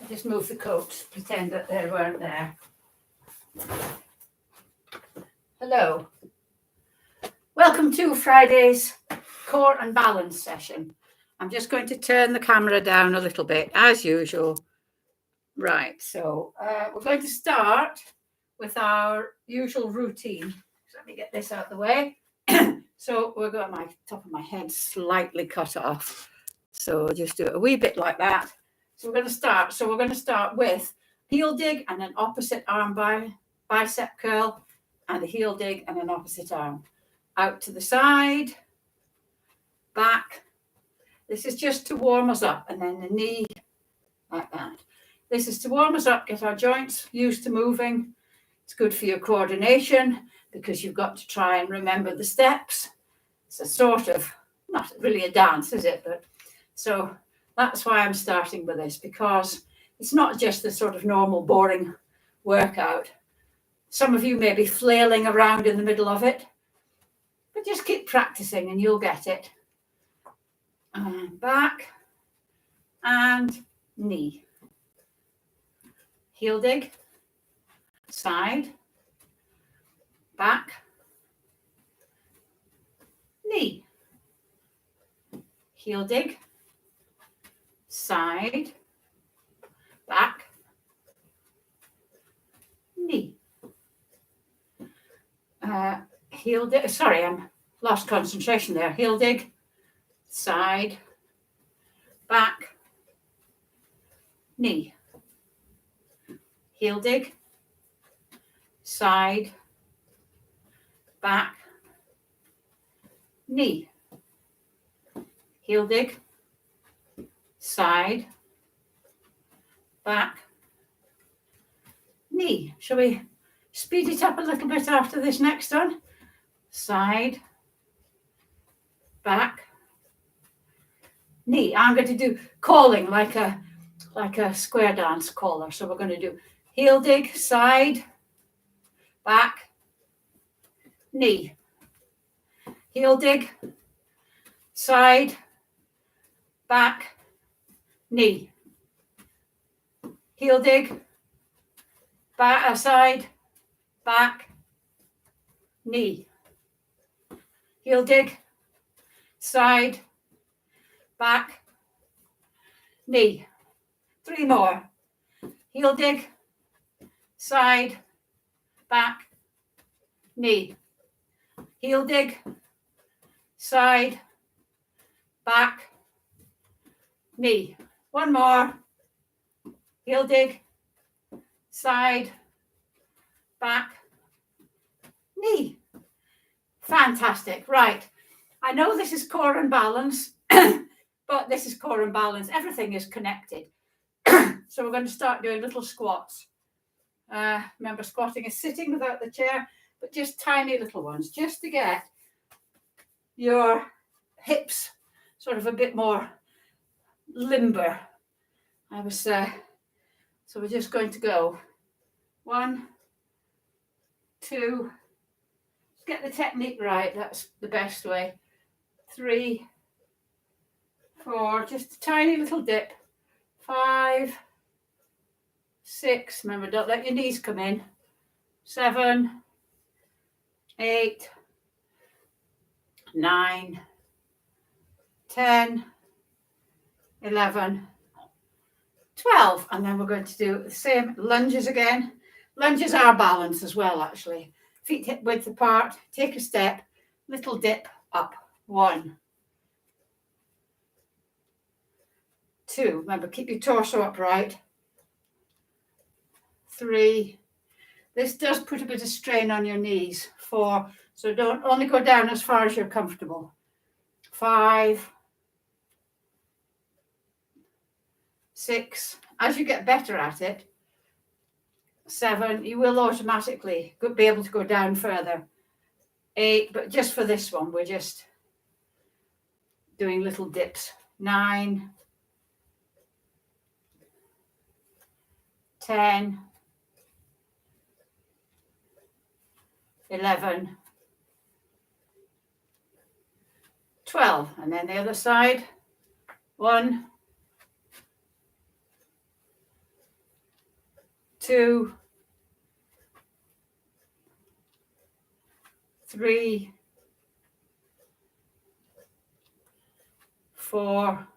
Just move the coats, pretend that they weren't there. Hello. Welcome to Friday's core and balance session. I'm just going to turn the camera down a little bit, as usual. Right, so we're going to start with our usual routine. So let me get this out of the way. So we've got my top of my head slightly cut off. So just do it a wee bit like that. So we're going to start. So we're going to start with heel dig and an opposite arm bicep curl, and a heel dig and an opposite arm. Out to the side, back. This is just to warm us up, and then the knee like that. This is to warm us up, get our joints used to moving. It's good for your coordination because you've got to try and remember the steps. It's a sort of, not really a dance, is it? But so that's why I'm starting with this, because it's not just the sort of normal boring workout. Some of you may be flailing around in the middle of it, but just keep practicing and you'll get it. And back and knee. Heel dig, side, back, knee. Heel dig, side, back, knee. Heel dig, sorry, I'm lost concentration there. Heel dig, side, back, knee. Heel dig, side, back, knee. Heel dig, side, back, knee. Shall we speed it up a little bit after this next one? Side, back, knee. I'm going to do calling like a square dance caller. So we're going to do heel dig, side, back, knee. Heel dig, side, back, knee. Heel dig, back, side, back, knee. Heel dig, side, back, knee. 3 more. Heel dig, side, back, knee. Heel dig, side, back, knee. 1 more. Heel dig, side, back, knee. Fantastic. Right. I know this is core and balance, but this is core and balance. Everything is connected. So we're going to start doing little squats. Remember, squatting is sitting without the chair, but just tiny little ones, just to get your hips sort of a bit more limber. So we're just going to go 1, 2, get the technique right, that's the best way. 3, 4, just a tiny little dip. 5, 6, remember, don't let your knees come in. 7, 8, 9, 10, 11, 12. And then we're going to do the same lunges again. Lunges are balance as well, actually. Feet hip width apart, take a step, little dip up. 1, 2, remember, keep your torso upright. 3, this does put a bit of strain on your knees. 4, so don't only go down as far as you're comfortable. 5, 6, as you get better at it. 7, you will automatically be able to go down further. 8, but just for this one, we're just doing little dips. 9, 10, 11, 12. And then the other side. 1, 2, 3, 4,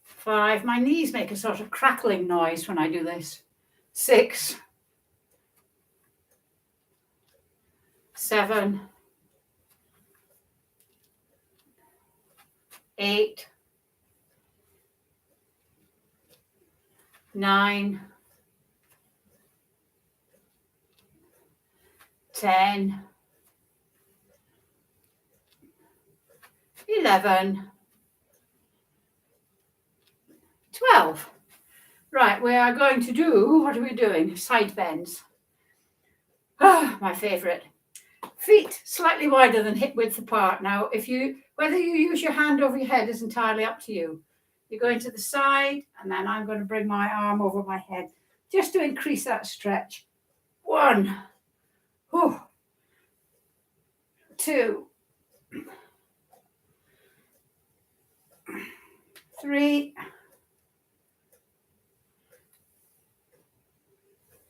5. My knees make a sort of crackling noise when I do this. 6, 7, 8, 9, 10, 11, 12. Right, we are going to do, what are we doing? Side bends. Ah, my favourite. Feet slightly wider than hip width apart. Now, whether you use your hand over your head is entirely up to you. You're going to the side, and then I'm going to bring my arm over my head just to increase that stretch. 1, 2, 3,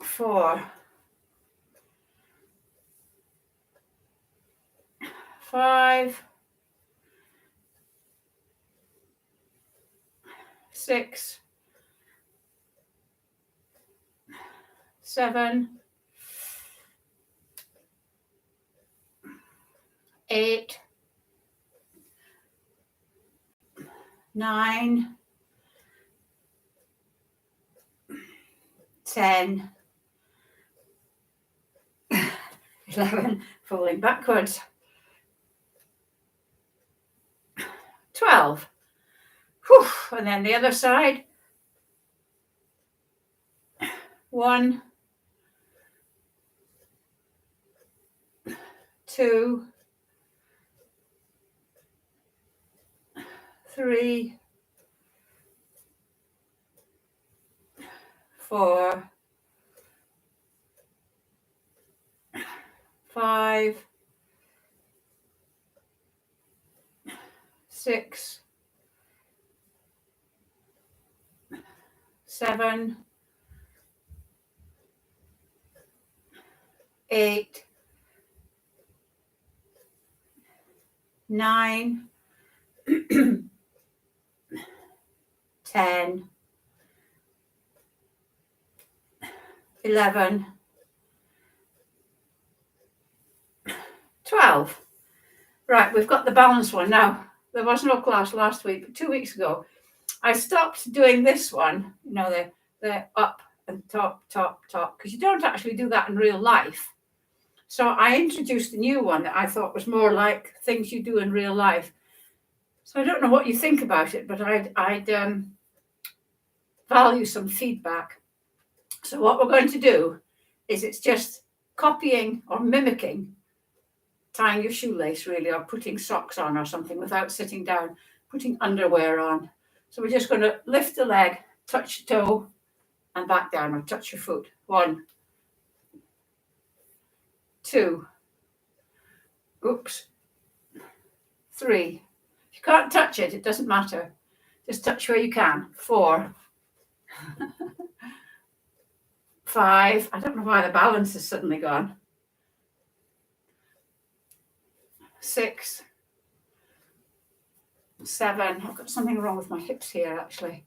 4, 5, 6, 7, 8, 9, 10, 11, falling backwards. 12. Whew. And then the other side. 1, 2, 3, 4, 5, 6, 7, 8, 9, 10, 11, 12. Right, we've got the balance one now. There was no class last week, but 2 weeks ago, I stopped doing this one, the up and top, because you don't actually do that in real life. So I introduced a new one that I thought was more like things you do in real life. So I don't know what you think about it, but I'd value some feedback. So what we're going to do is it's just copying or mimicking tying your shoelace, really, or putting socks on or something without sitting down, putting underwear on. So we're just going to lift the leg, touch the toe, and back down, or touch your foot. 1, 2, 3. If you can't touch it, it doesn't matter. Just touch where you can. 4, 5. I don't know why the balance has suddenly gone. 6, 7. I've got something wrong with my hips here, actually.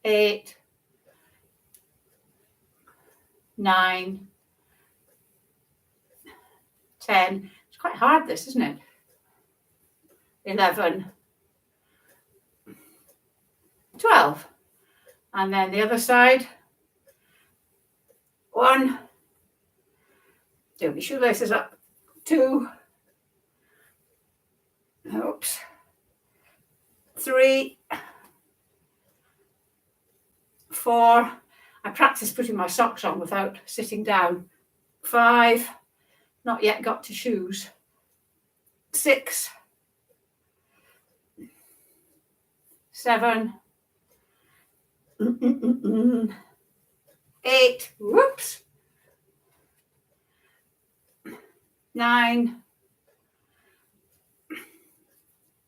8, 9, 10. It's quite hard, this, isn't it? 11, 12. And then the other side. 1. Do your shoelaces up. 2. 3. 4. I practice putting my socks on without sitting down. 5. Not yet got to shoes. 6. 7. 8. 9.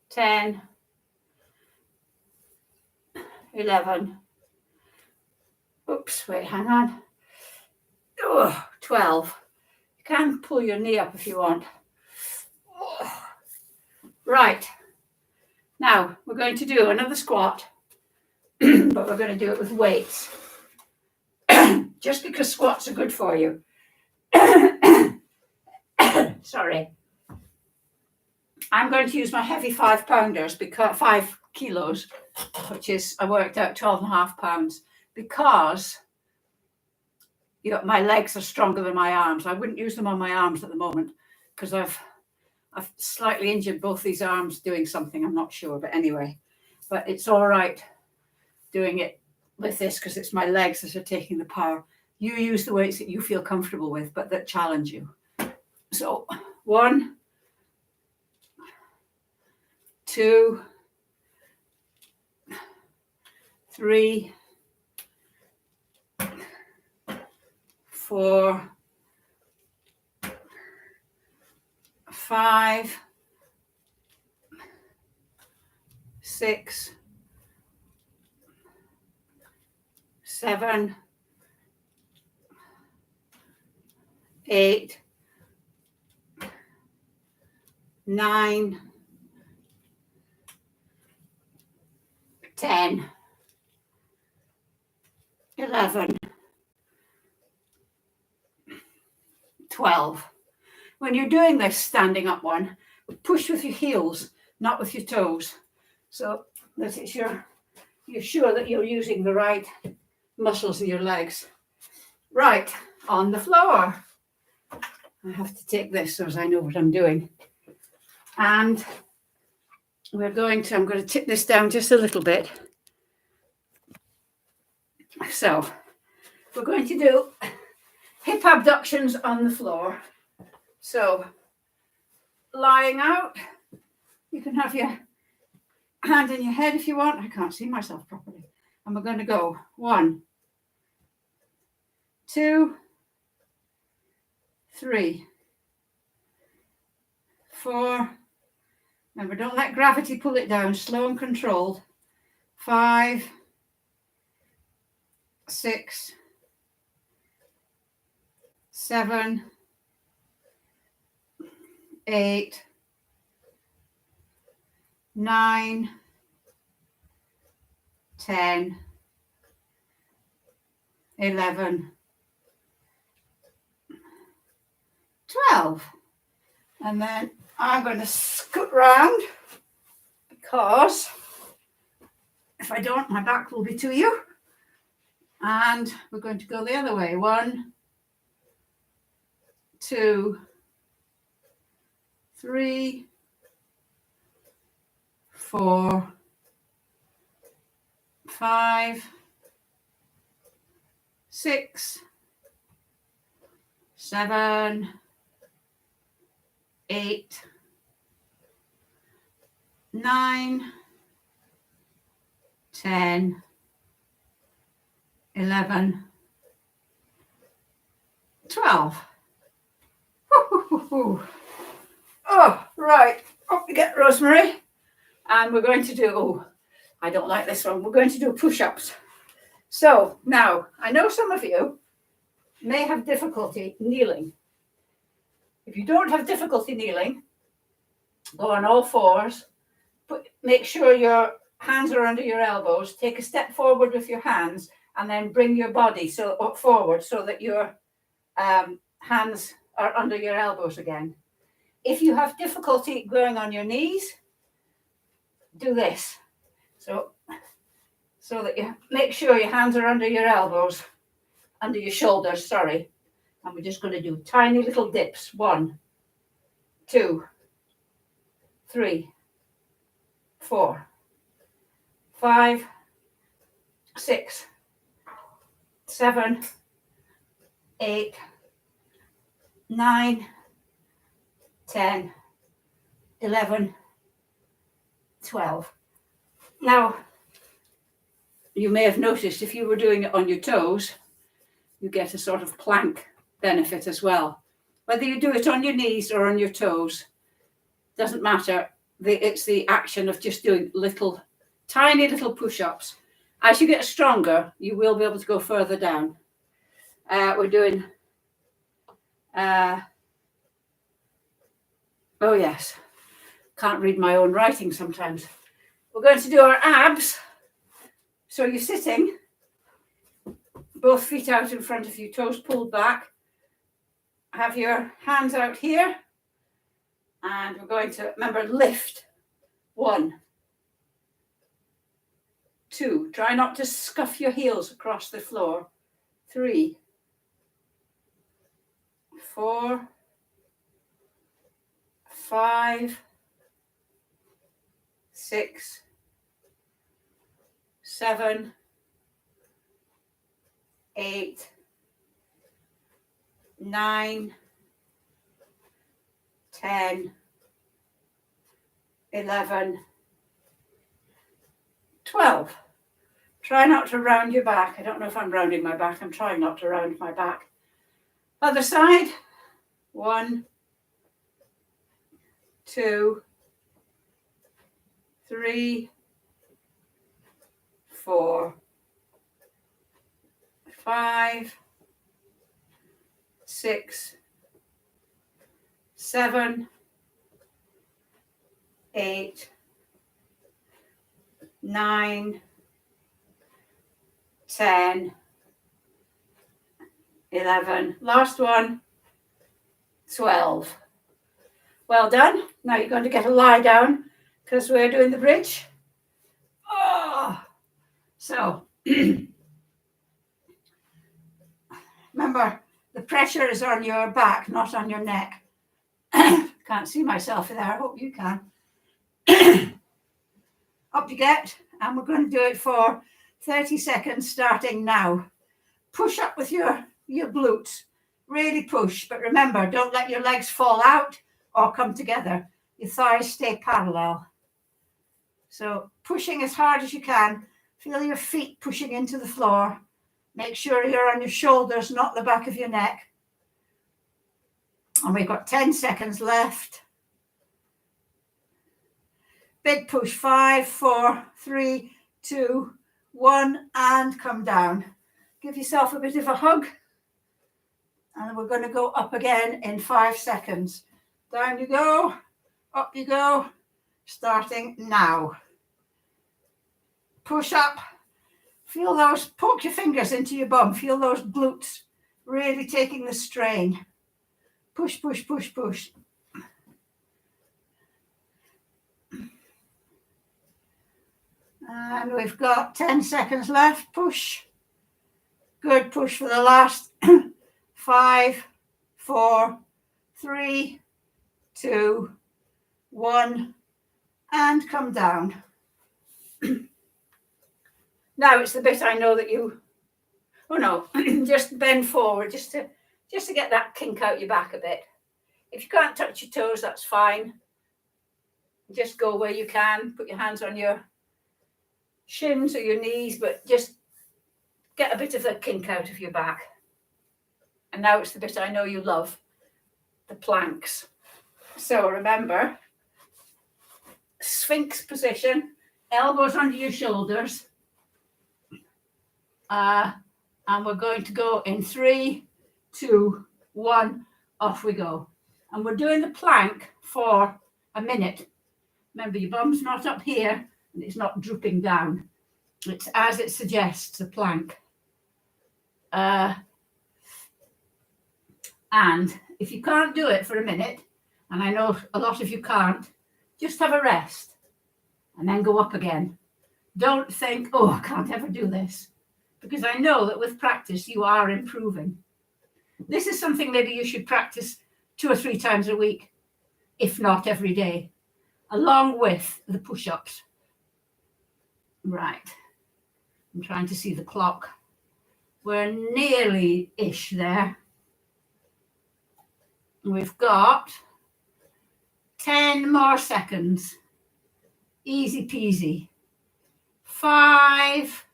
10. 11. Oops, wait, hang on. 12. You can pull your knee up if you want. Right. Now, we're going to do another squat, but we're going to do it with weights. Just because squats are good for you. Sorry. I'm going to use my heavy 5-pounders, because 5 kilos, which is, I worked out 12.5 pounds, because my legs are stronger than my arms. I wouldn't use them on my arms at the moment because I've slightly injured both these arms doing something. I'm not sure, but anyway, but it's all right doing it with this because it's my legs that are taking the power. You use the weights that you feel comfortable with, but that challenge you. So 1, 2, 3, 4, 5, 6, 7, 8, 9, 10, 11, 12. When you're doing this standing up one, push with your heels, not with your toes. So that it's you're sure that you're using the right muscles in your legs. Right, on the floor. I have to take this so as I know what I'm doing. And I'm going to tip this down just a little bit. So we're going to do hip abductions on the floor. So lying out, you can have your hand in your head if you want. I can't see myself properly. And we're going to go 1, 2, 3, 4. Remember, don't let gravity pull it down. Slow and controlled. 5, 6, 7, 8, 9, 10, 11, 12. And then I'm going to scoot round because if I don't, my back will be to you. And we're going to go the other way. 1, 2, 3, 4, 5, 6, 7, 8, 9, 10, 11, 12. Oh, right. Up we get, Rosemary. And we're going to do, I don't like this one. We're going to do push-ups. So now, I know some of you may have difficulty kneeling. If you don't have difficulty kneeling, go on all fours. Make sure your hands are under your elbows. Take a step forward with your hands and then bring your body forward so that your hands are under your elbows again. If you have difficulty going on your knees, do this. So that you make sure your hands are under your elbows, under your shoulders, sorry. And we're just going to do tiny little dips. 1, 2, 3, 4, 5, 6, 7, 8, 9, 10, 11, 12. Now, you may have noticed if you were doing it on your toes, you get a sort of plank benefit as well. Whether you do it on your knees or on your toes, doesn't matter. It's the action of just doing tiny little push-ups. As you get stronger, you will be able to go further down. We're doing, oh yes, can't read my own writing sometimes. We're going to do our abs. So you're sitting, both feet out in front of you, toes pulled back. Have your hands out here. And we're going to, remember, lift. 1, 2. Try not to scuff your heels across the floor. 3, 4, 5, 6, 7, 8, 9, 10, 11, 12. Try not to round your back. I don't know if I'm rounding my back. I'm trying not to round my back. Other side. 1, 2, 3, 4, 5, 6, 7, 8, 9, 10, 11. Last one. 12. Well done. Now you're going to get a lie down because we're doing the bridge. Oh. So remember, the pressure is on your back, not on your neck. Can't see myself there. I hope you can. Up you get, and we're going to do it for 30 seconds starting now. Push up with your glutes. Really push, but remember, don't let your legs fall out or come together. Your thighs stay parallel. So pushing as hard as you can. Feel your feet pushing into the floor. Make sure you're on your shoulders, not the back of your neck. And we've got 10 seconds left. Big push. 5, 4, 3, 2, 1, and come down. Give yourself a bit of a hug. And we're going to go up again in 5 seconds. Down you go, up you go, starting now. Push up. Feel those, poke your fingers into your bum. Feel those glutes really taking the strain. Push, push, push, push. And we've got 10 seconds left. Push. Good. Push for the last 5, 4, 3, 2, 1, and come down. Now it's the bit I know that you, oh no, just bend forward just to get that kink out your back a bit. If you can't touch your toes, that's fine. Just go where you can. Put your hands on your shins or your knees, but just get a bit of the kink out of your back. And now it's the bit I know you love, the planks. So remember, Sphinx position, elbows under your shoulders. And we're going to go in 3, 2, 1, off we go. And we're doing the plank for a minute. Remember, your bum's not up here and it's not drooping down. It's as it suggests, a plank. And if you can't do it for a minute, and I know a lot of you can't, just have a rest and then go up again. Don't think, oh, I can't ever do this. Because I know that with practice, you are improving. This is something maybe you should practice 2 or 3 times a week, if not every day, along with the push-ups. Right. I'm trying to see the clock. We're nearly-ish there. We've got 10 more seconds. Easy peasy. 5,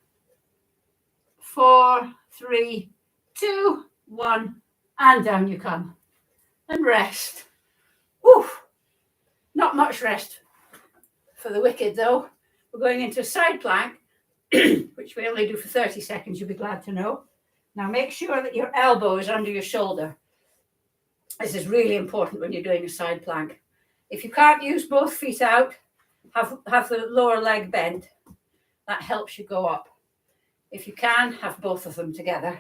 4, 3, 2, 1, and down you come. And rest. Oof. Not much rest for the wicked though. We're going into a side plank which we only do for 30 seconds, you'll be glad to know. Now make sure that your elbow is under your shoulder. This is really important when you're doing a side plank. If you can't use both feet out, have the lower leg bent. That helps you go up. If you can, have both of them together.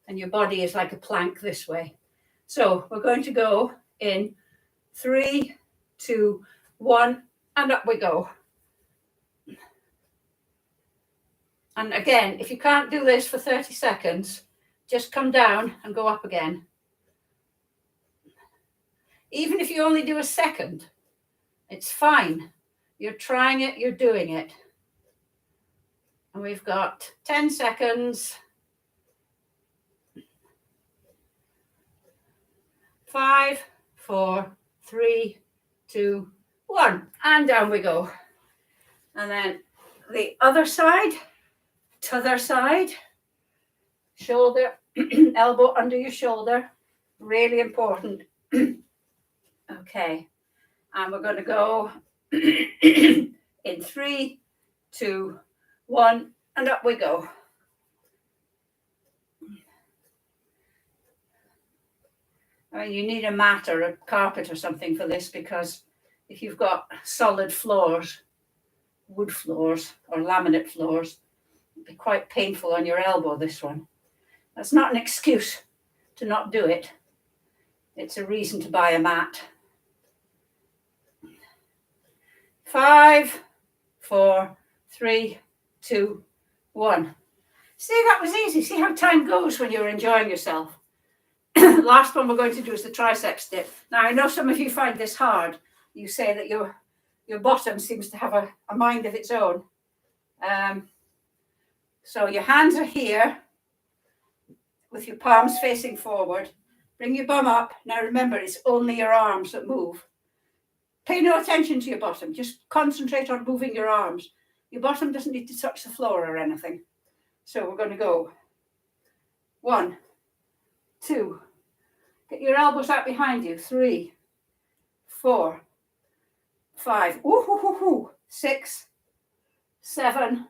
And your body is like a plank this way. So we're going to go in 3, 2, 1, and up we go. And again, if you can't do this for 30 seconds, just come down and go up again. Even if you only do a second, it's fine. You're trying it, you're doing it. And we've got 10 seconds. 5, 4, 3, 2, 1. And down we go. And then the other side, t'other side, shoulder, elbow under your shoulder. Really important. Okay. And we're going to go in 3, 2, 1, and up we go. I mean, you need a mat or a carpet or something for this, because if you've got solid floors, wood floors or laminate floors, it'd be quite painful on your elbow, this one. That's not an excuse to not do it. It's a reason to buy a mat. 5, 4, 3, 2, 1. See, that was easy. See how time goes when you're enjoying yourself. Last one we're going to do is the triceps dip. Now, I know some of you find this hard. You say that your bottom seems to have a mind of its own. So your hands are here with your palms facing forward. Bring your bum up. Now remember, it's only your arms that move. Pay no attention to your bottom. Just concentrate on moving your arms. Your bottom doesn't need to touch the floor or anything. So we're going to go 1, 2. Get your elbows out behind you. 3, 4, 5. Ooh, hoo, hoo, hoo. 6, 7.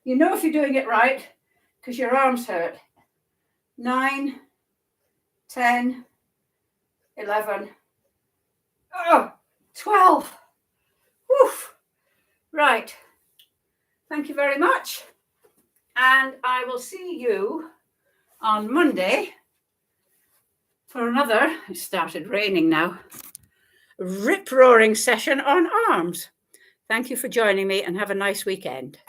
You know if you're doing it right because your arms hurt. 9, 10, 11. Oh, 12. Woof. Right. Thank you very much. And I will see you on Monday for another, it started raining now, rip-roaring session on arms. Thank you for joining me and have a nice weekend.